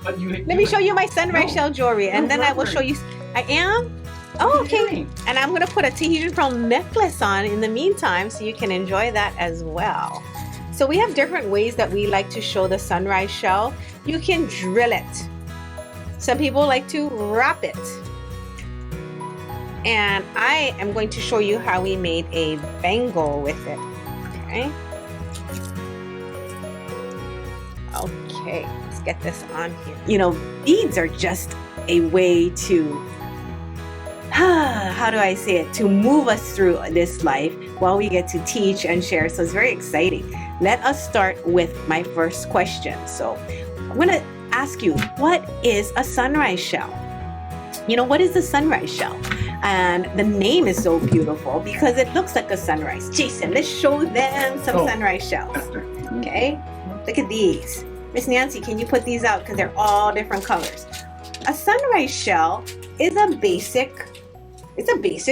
But Let me show you my sunrise shell jewelry, and then I will show you. I am? Oh, okay. And I'm going to put a Tahitian pearl necklace on in the meantime so you can enjoy that as well. So we have different ways that we like to show the sunrise shell. You can drill it. Some people like to wrap it. And I am going to show you how we made a bangle with it. Okay. Okay, let's get this on here. You know, beads are just a way to, how do I say it, to move us through this life while we get to teach and share. So it's very exciting. Let us start with my first question. So I'm going to ask you, what is a sunrise shell? You know, what is a sunrise shell? And the name is so beautiful because it looks like a sunrise. Jason, let's show them some sunrise shells. Okay, look at these. Miss Nancy, can you put these out because they're all different colors? A sunrise shell is a basic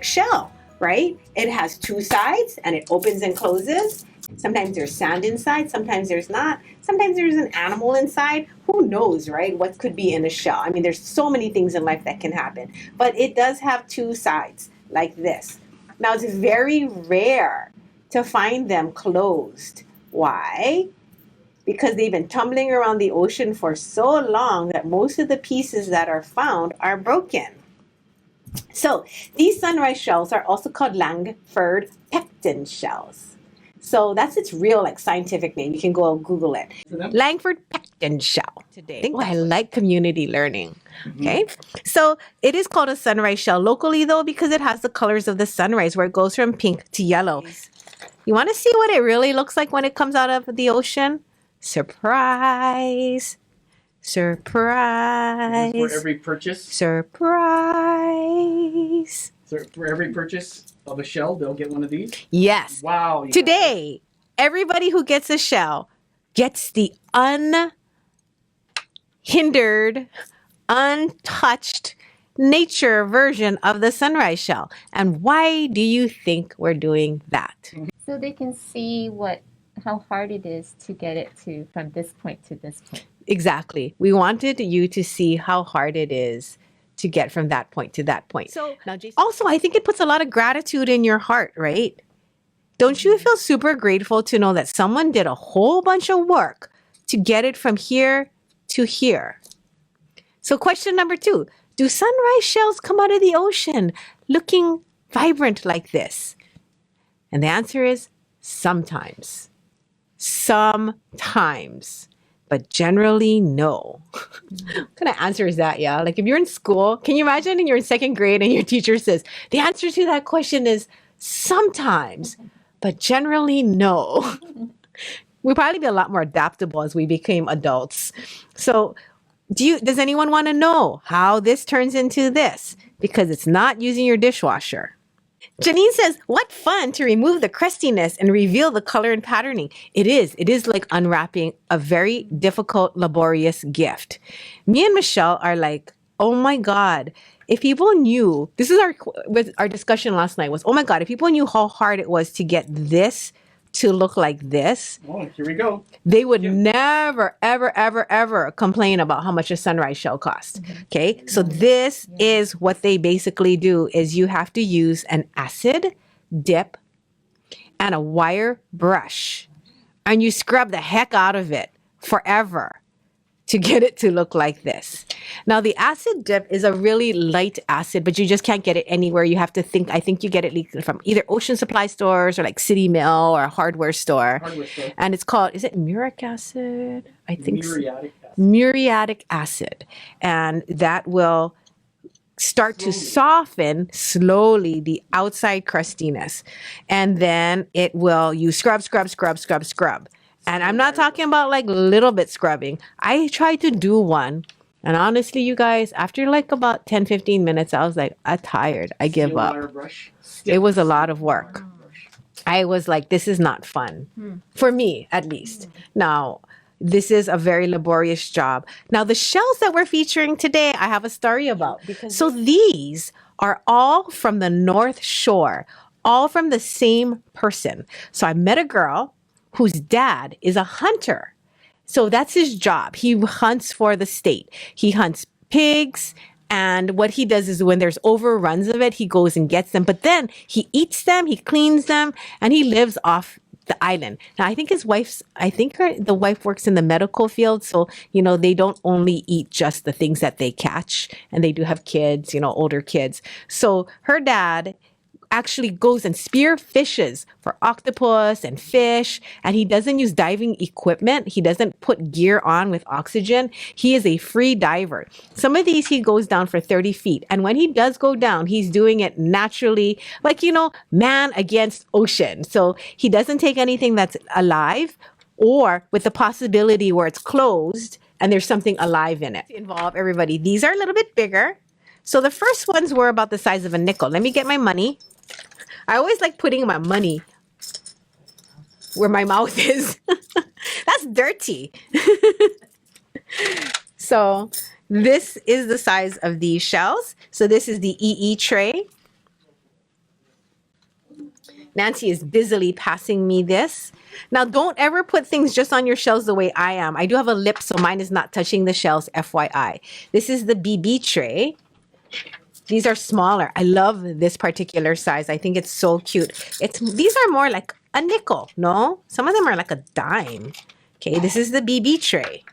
shell, right? It has two sides and it opens and closes. Sometimes there's sand inside, sometimes there's not. Sometimes there's an animal inside. Who knows, right? What could be in a shell? I mean, there's so many things in life that can happen. But it does have two sides, like this. Now, it's very rare to find them closed. Why? Because they've been tumbling around the ocean for so long that most of the pieces that are found are broken. So, these sunrise shells are also called Langford Pecten shells. So that's its real scientific name. You can go Google it. Langford Pecten shell. Today, I like community learning. Okay, so it is called a sunrise shell locally though because it has the colors of the sunrise where it goes from pink to yellow. You want to see what it really looks like when it comes out of the ocean? Surprise! Surprise! For every purchase. Surprise! For every purchase of a shell, they'll get one of these? Yes. Wow. Today, everybody who gets a shell gets the unhindered, untouched nature version of the sunrise shell. And why do you think we're doing that? So they can see how hard it is to get it from this point to this point. Exactly. We wanted you to see how hard it is to get from that point to that point. So now, Jason, also, I think it puts a lot of gratitude in your heart, right? Don't you feel super grateful to know that someone did a whole bunch of work to get it from here to here? So question number 2, do sunrise shells come out of the ocean looking vibrant like this? And the answer is sometimes. Sometimes. But generally, no. What kind of answer is that, yeah? Like if you're in school, can you imagine and you're in 2nd grade and your teacher says, the answer to that question is sometimes, but generally, no. We'd probably be a lot more adaptable as we became adults. So does anyone want to know how this turns into this? Because it's not using your dishwasher. Janine says, what fun to remove the crustiness and reveal the color and patterning. It is like unwrapping a very difficult, laborious gift. Me and Michelle are like, oh my God, if people knew, this is our discussion last night was, oh my God, if people knew how hard it was to get this to look like this. Oh, here we go. They would never, ever, ever, ever complain about how much a sunrise shell costs. Okay, so this is what they basically do is you have to use an acid dip and a wire brush. And you scrub the heck out of it forever to get it to look like this. Now, the acid dip is a really light acid, but you just can't get it anywhere. You have to think, I think you get it from either ocean supply stores or like City Mill or a hardware store. And it's called, is it muriatic acid? I think Muriatic acid. Muriatic acid. And that will start to soften slowly the outside crustiness. And then it will, you scrub. And I'm not talking about like little bit scrubbing. I tried to do one. And honestly, you guys, after like about 10, 15 minutes, I was like, I'm tired. I give up. It was a lot of work. I was like, this is not fun. For me, at least. Now, this is a very laborious job. Now, the shells that we're featuring today, I have a story about. So these are all from the North Shore, all from the same person. So I met a girl whose dad is a hunter. So that's his job. He hunts for the state. He hunts pigs. And what he does is when there's overruns of it, he goes and gets them. But then he eats them, he cleans them, and he lives off the island. Now, I think the wife works in the medical field. So, they don't only eat just the things that they catch. And they do have kids, older kids. So her dad actually goes and spear fishes for octopus and fish, and he doesn't use diving equipment. He doesn't put gear on with oxygen. He is a free diver. Some of these he goes down for 30 feet, and when he does go down, he's doing it naturally, like man against ocean. So he doesn't take anything that's alive or with the possibility where it's closed and there's something alive in it. Involve everybody. These are a little bit bigger. So the first ones were about the size of a nickel. Let me get my money. I always like putting my money where my mouth is. That's dirty. So this is the size of these shells. So this is the EE tray. Nancy is busily passing me this. Now, don't ever put things just on your shells the way I am. I do have a lip, so mine is not touching the shells, FYI. This is the BB tray. These are smaller. I love this particular size. I think it's so cute. These are more like a nickel, no? Some of them are like a dime. Okay, this is the BB tray.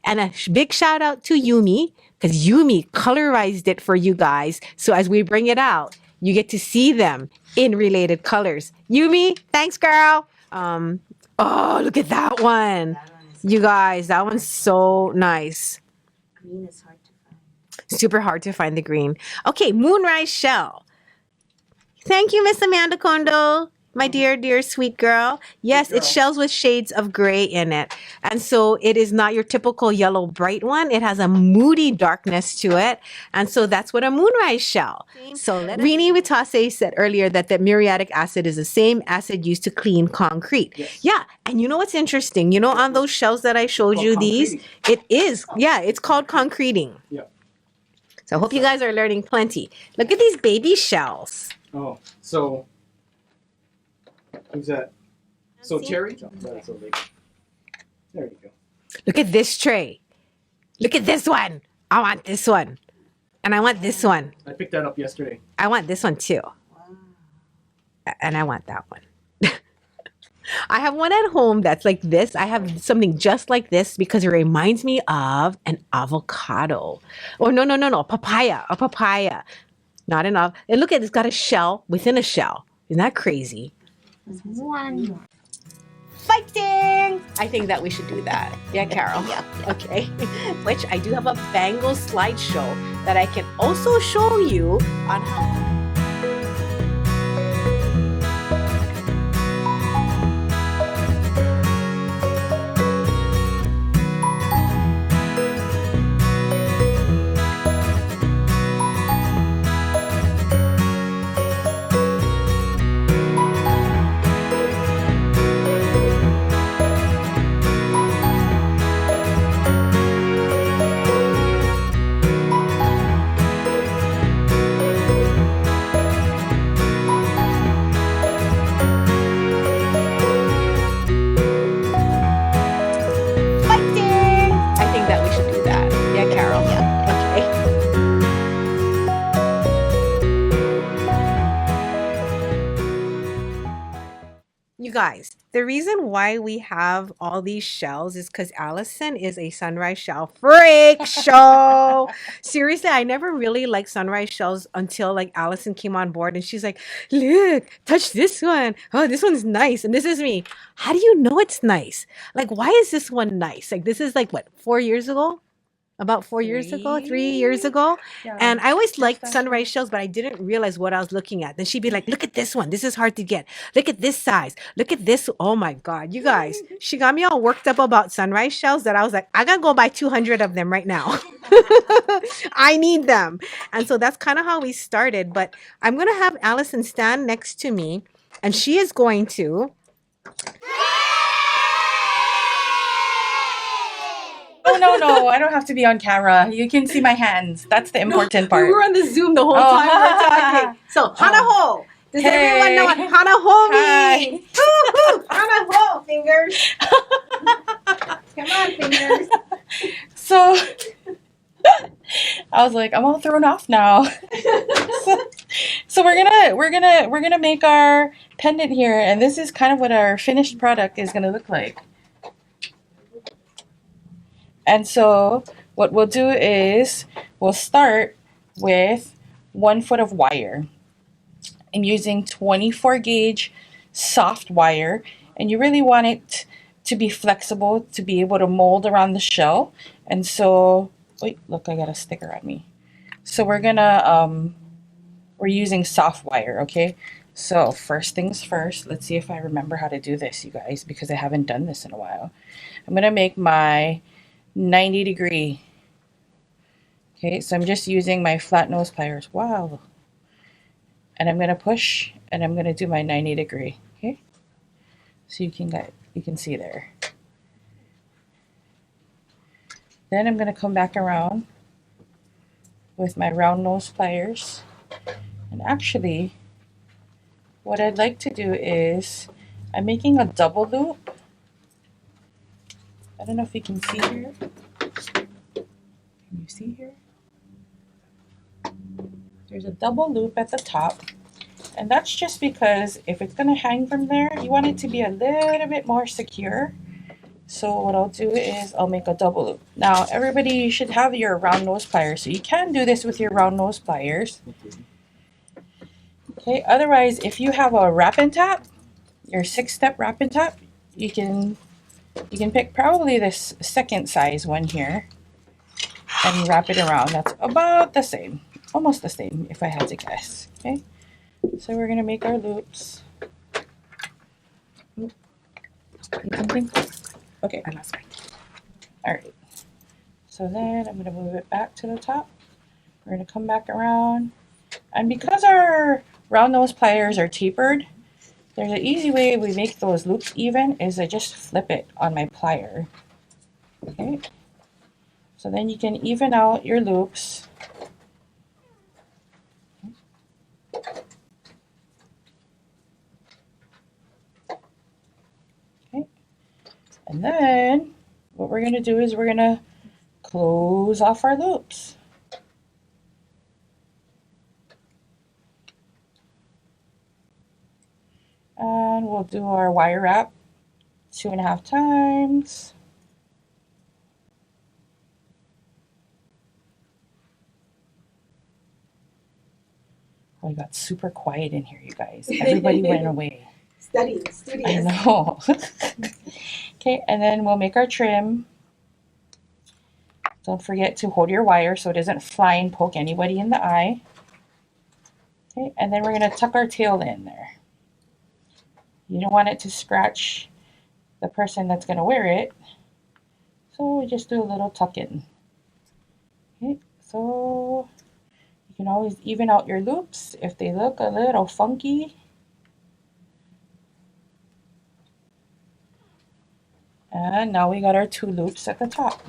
And a big shout out to Yumi, because Yumi colorized it for you guys. So as we bring it out, you get to see them in related colors. Yumi, thanks, girl. Oh, look at that one. You guys, that one's so nice. Green is hard to find. Super hard to find the green. Okay, moonrise shell. Thank you, Miss Amanda Kondo. My dear, sweet girl. Yes, it's shells with shades of gray in it. And so it is not your typical yellow bright one. It has a moody darkness to it. And so that's what a moonrise shell. So Rini Witase said earlier that the muriatic acid is the same acid used to clean concrete. Yes. Yeah. And you know what's interesting? On those shells that I showed you, these, it is, it's called concreting. Yeah. So I hope you guys are learning plenty. Look at these baby shells. Oh, so who's that? So See? Terry? Oh, that's so big. There you go. Look at this tray. Look at this one. I want this one. And I want this one. I picked that up yesterday. I want this one too. And I want that one. I have one at home that's like this. I have something just like this because it reminds me of an avocado. Oh, no. Papaya. A papaya. Not enough. And look at it. It's got a shell within a shell. Isn't that crazy? One more. Fighting! I think that we should do that. Yeah, Carol? Yeah. Okay. Which I do have a bangle slideshow that I can also show you on how... You guys, the reason why we have all these shells is because Allison is a sunrise shell freak show. Seriously, I never really liked sunrise shells until like Allison came on board and she's like, look, touch this one. Oh, this one's nice. And this is me. How do you know it's nice? Like, why is this one nice? Like, this is like what, 4 years ago? About 4 years ago, 3 years ago. Yeah. And I always liked sunrise shells, but I didn't realize what I was looking at. Then she'd be like, look at this one. This is hard to get. Look at this size. Look at this. Oh my God, you guys. She got me all worked up about sunrise shells that I was like, I gotta go buy 200 of them right now. I need them. And so that's kind of how we started. But I'm going to have Allison stand next to me and she is going to... Oh, no. I don't have to be on camera. You can see my hands. That's the important part. We were on the Zoom the whole Oh. time. We're talking. So, Hana Ho. Does everyone know what Hana Ho Hi. means? Hana Ho. Fingers. Come on, fingers. So I was like, I'm all thrown off now. So we're gonna make our pendant here, and this is kind of what our finished product is gonna look like. And so what we'll do is we'll start with 1 foot of wire. I'm using 24 gauge soft wire, and you really want it to be flexible to be able to mold around the shell. And so, wait, look, I got a sticker on me. So we're gonna we're using soft wire, okay? So first things first, let's see if I remember how to do this, you guys, because I haven't done this in a while. I'm gonna make my 90-degree. Okay, so I'm just using my flat nose pliers. Wow. And I'm gonna push, and I'm gonna do my 90-degree. Okay, so you can see there. Then I'm gonna come back around with my round nose pliers. And actually, what I'd like to do is I'm making a double loop. I don't know if you can see here. Can you see here? There's a double loop at the top. And that's just because if it's going to hang from there, you want it to be a little bit more secure. So what I'll do is I'll make a double loop. Now, everybody should have your round nose pliers. So you can do this with your round nose pliers. Okay, otherwise, if you have a wrap and tap, your 6-step wrap and tap, you can pick probably this second size one here and wrap it around. That's about the same, almost the same if I had to guess. Okay, so we're gonna make our loops. Something? Okay, I lost mine. All right, so then I'm gonna move it back to the top. We're gonna come back around, and because our round nose pliers are tapered, there's an easy way we make those loops even is I just flip it on my plier. Okay, so then you can even out your loops. Okay, and then what we're going to do is we're going to close off our loops. And we'll do our wire wrap 2.5 times. Oh, it got super quiet in here, you guys. Everybody went away. Studies. I know. Okay, and then we'll make our trim. Don't forget to hold your wire so it doesn't fly and poke anybody in the eye. Okay, and then we're going to tuck our tail in there. You don't want it to scratch the person that's going to wear it. So we just do a little tuck in. Okay, so you can always even out your loops if they look a little funky. And now we got our 2 loops at the top.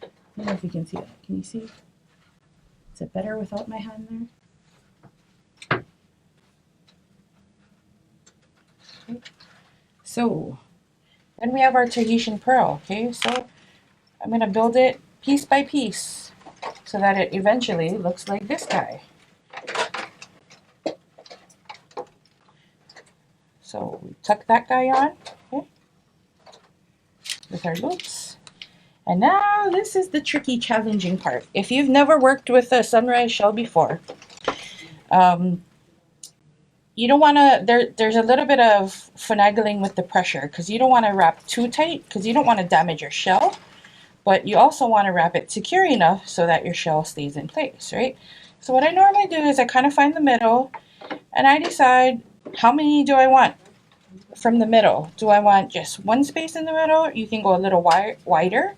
I don't know if you can see that. Can you see? Is it better without my hand there? Okay. So then we have our Tahitian pearl. Okay, so I'm going to build it piece by piece so that it eventually looks like this guy. So we tuck that guy on, okay, with our loops. And now this is the tricky, challenging part. If you've never worked with a sunrise shell before, you don't want to, there's a little bit of finagling with the pressure because you don't want to wrap too tight because you don't want to damage your shell, but you also want to wrap it secure enough so that your shell stays in place, right? So what I normally do is I kind of find the middle and I decide how many do I want from the middle. Do I want just one space in the middle? You can go a little wider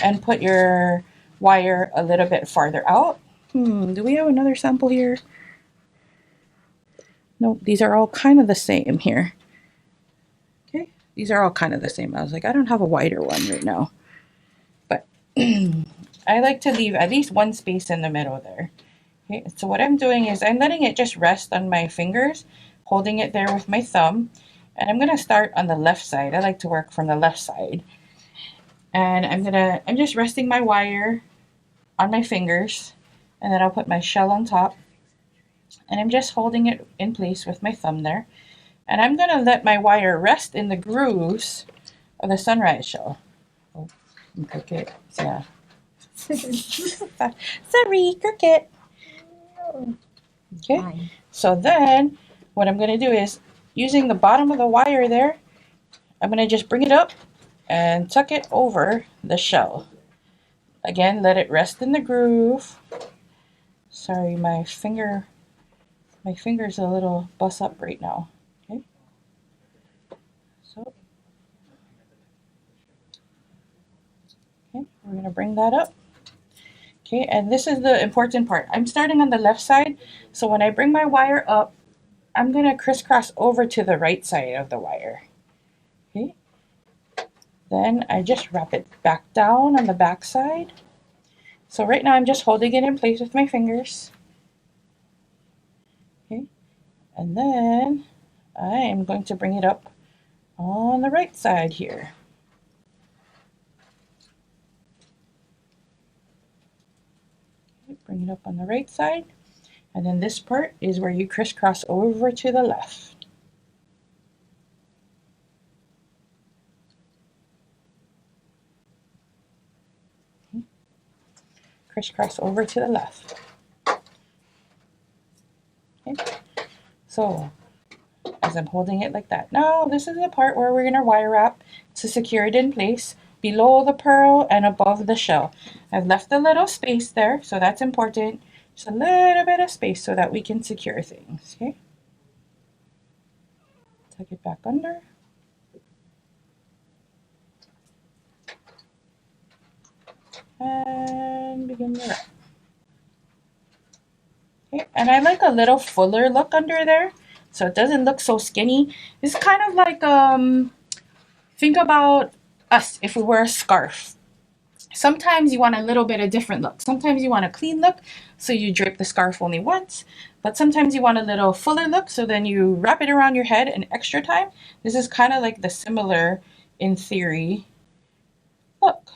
and put your wire a little bit farther out. Do we have another sample here? No, these are all kind of the same here. Okay, these are all kind of the same. I was like, I don't have a wider one right now. But I like to leave at least one space in the middle there. Okay, so what I'm doing is I'm letting it just rest on my fingers, holding it there with my thumb. And I'm going to start on the left side. I like to work from the left side. And I'm just resting my wire on my fingers, and then I'll put my shell on top, and I'm just holding it in place with my thumb there. And I'm gonna let my wire rest in the grooves of the sunrise shell. Oh, cricket, yeah. Sorry, cricket. Okay, Fine. so then what I'm gonna do is, using the bottom of the wire there, I'm gonna just bring it up and tuck it over the shell. Again, let it rest in the groove. Sorry, my finger's a little bust up right now. Okay. So, okay, we're gonna bring that up. Okay, and this is the important part. I'm starting on the left side, so when I bring my wire up, I'm gonna crisscross over to the right side of the wire. Okay. Then I just wrap it back down on the back side. So right now I'm just holding it in place with my fingers. Okay. And then I am going to bring it up on the right side here. Okay, bring it up on the right side. And then this part is where you crisscross over to the left. Okay. Crisscross over to the left. Okay. So as I'm holding it like that. Now this is the part where we're going to wire wrap to secure it in place below the pearl and above the shell. I've left a little space there, so that's important. Just a little bit of space so that we can secure things. Okay. Tuck it back under. And begin the wrap. Okay, and I like a little fuller look under there, so it doesn't look so skinny. It's kind of like, think about us if we wear a scarf. Sometimes you want a little bit of different look. Sometimes you want a clean look, so you drape the scarf only once. But sometimes you want a little fuller look, so then you wrap it around your head an extra time. This is kind of like the similar, in theory, look.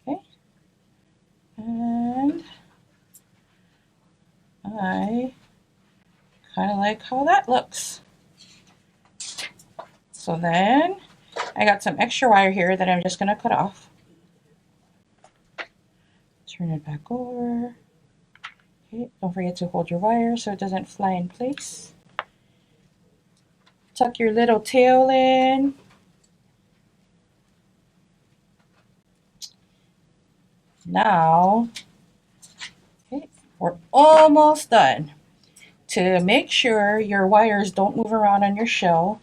Okay. And I kind of like how that looks. So then I got some extra wire here that I'm just going to cut off. Turn it back over. Okay, don't forget to hold your wire so it doesn't fly in place. Tuck your little tail in. Now, okay, we're almost done. To make sure your wires don't move around on your shell,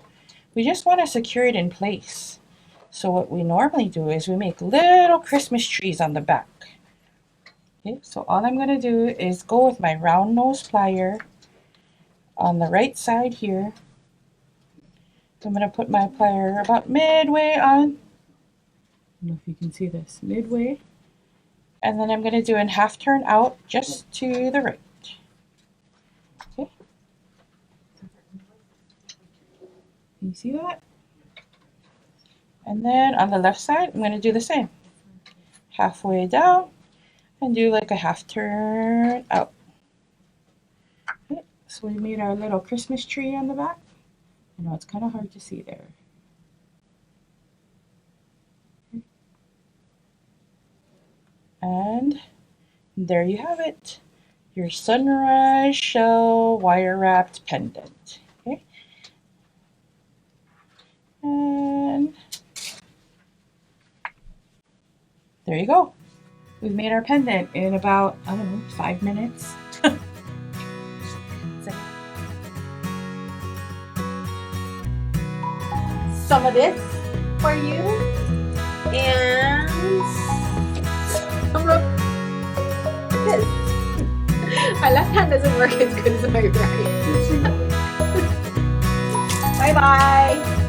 we just want to secure it in place. So what we normally do is we make little Christmas trees on the back. Okay, so all I'm going to do is go with my round nose plier on the right side here. I'm going to put my plier about midway on. I don't know if you can see this, midway. And then I'm going to do a half turn out just to the right. Okay. Can you see that? And then on the left side, I'm going to do the same. Halfway down and do like a half turn out. Okay. So we made our little Christmas tree on the back. I know it's kind of hard to see there. Okay. And there you have it. Your sunrise shell wire wrapped pendant. Okay. And there you go. We've made our pendant in about, I don't know, 5 minutes. Some of this for you, and some of this. My left hand doesn't work as good as my right. Bye bye.